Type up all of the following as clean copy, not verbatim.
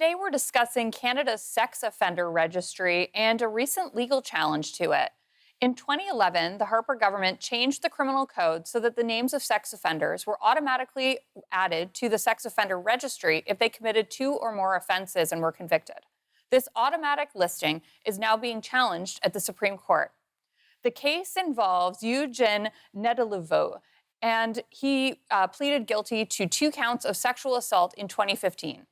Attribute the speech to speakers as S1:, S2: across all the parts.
S1: Today we're discussing Canada's Sex Offender Registry and a recent legal challenge to it. In 2011, the Harper government changed the criminal code so that the names of sex offenders were automatically added to the Sex Offender Registry if they committed two or more offenses and were convicted. This automatic listing is now being challenged at the Supreme Court. The case involves Eugene Nedelevu, and he pleaded guilty to two counts of sexual assault in 2015.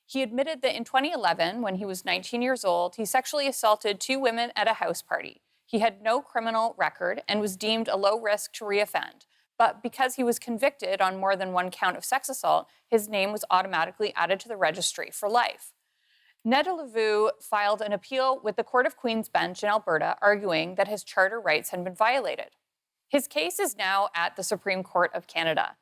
S1: He admitted that in 2011, when he was 19 years old, he sexually assaulted two women at a house party. He had no criminal record and was deemed a low risk to reoffend. But because he was convicted on more than one count of sex assault, his name was automatically added to the registry for life. Nedelevu filed an appeal with the Court of Queen's Bench in Alberta, arguing that his charter rights had been violated. His case is now at the Supreme Court of Canada.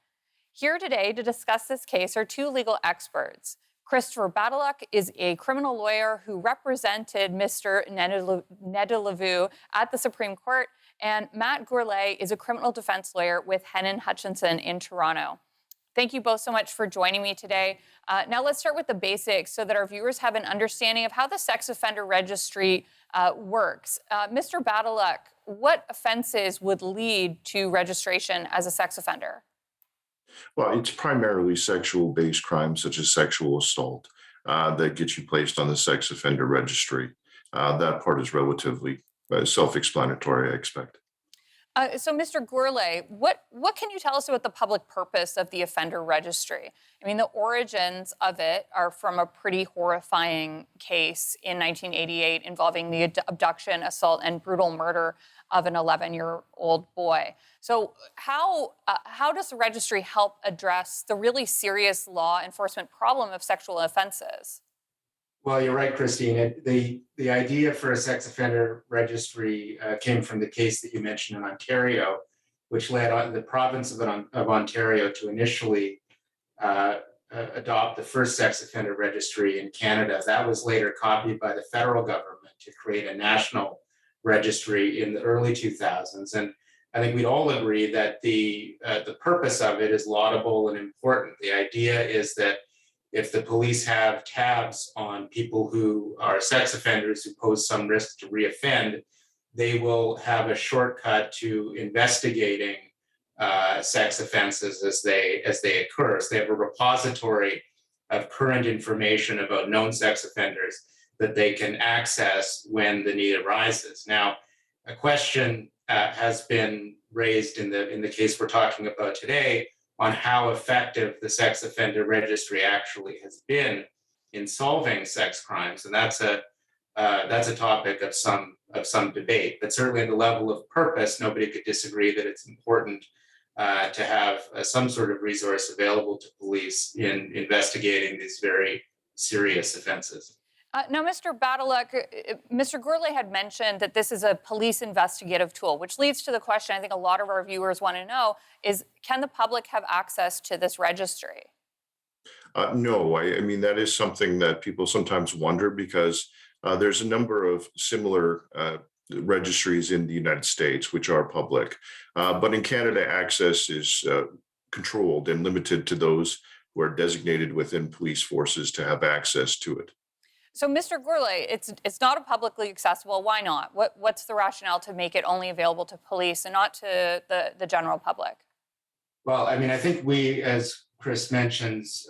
S1: Here today to discuss this case are two legal experts. Christopher Badaluk is a criminal lawyer who represented Mr. Nedelevu at the Supreme Court, and Matt Gourlay is a criminal defense lawyer with Hennon Hutchinson in Toronto. Thank you both so much for joining me today. Now let's start with the basics so that our viewers have an understanding of how the Sex Offender Registry works. Mr. Badaluk, what offenses would lead to registration as a sex offender?
S2: Well, it's primarily sexual-based crimes such as sexual assault that gets you placed on the sex offender registry. That part is relatively self-explanatory, I expect.
S1: So, Mr. Gourlay, what can you tell us about the public purpose of the offender registry? I mean, the origins of it are from a pretty horrifying case in 1988 involving the abduction, assault, and brutal murder of an 11-year-old boy. So, how does the registry help address the really serious law enforcement problem of sexual offenses?
S3: Well, you're right, Christine. The idea for a sex offender registry came from the case that you mentioned in Ontario, which led the province of Ontario to initially adopt the first sex offender registry in Canada. That was later copied by the federal government to create a national registry in the early 2000s. And I think we'd all agree that the purpose of it is laudable and important. The idea is that if the police have tabs on people who are sex offenders who pose some risk to reoffend, they will have a shortcut to investigating sex offenses as they occur. So they have a repository of current information about known sex offenders that they can access when the need arises. Now, a question has been raised in the case we're talking about today on how effective the sex offender registry actually has been in solving sex crimes, and that's a topic of some debate. But certainly, at the level of purpose, nobody could disagree that it's important to have some sort of resource available to police in investigating these very serious offenses.
S1: Now, Mr. Badaluk, Mr. Gourlay had mentioned that this is a police investigative tool, which leads to the question I think a lot of our viewers want to know is, can the public have access to this registry?
S2: No, I mean, that is something that people sometimes wonder because there's a number of similar registries in the United States which are public. But in Canada, access is controlled and limited to those who are designated within police forces to have access to it.
S1: So, Mr. Gourlay, it's not a publicly accessible. Why not? What's the rationale to make it only available to police and not to the general public?
S3: Well, I mean, I think we, as Chris mentions,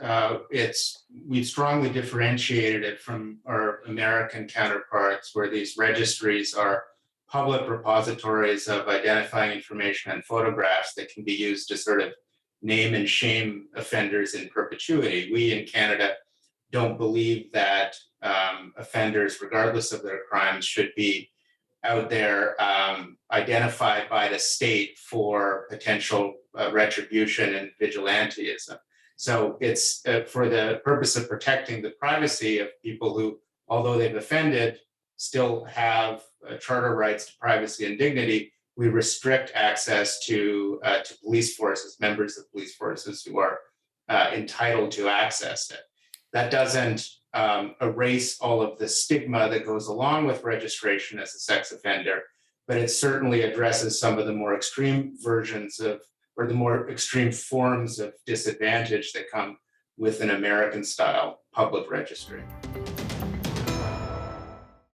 S3: we've strongly differentiated it from our American counterparts, where these registries are public repositories of identifying information and photographs that can be used to sort of name and shame offenders in perpetuity. We in Canada don't believe that offenders, regardless of their crimes, should be out there identified by the state for potential retribution and vigilantism. So it's for the purpose of protecting the privacy of people who, although they've offended, still have charter rights to privacy and dignity. We restrict access to police forces, members of police forces who are entitled to access it. That doesn't erase all of the stigma that goes along with registration as a sex offender, but it certainly addresses some of the more extreme versions of, or the more extreme forms of disadvantage that come with an American-style public registry.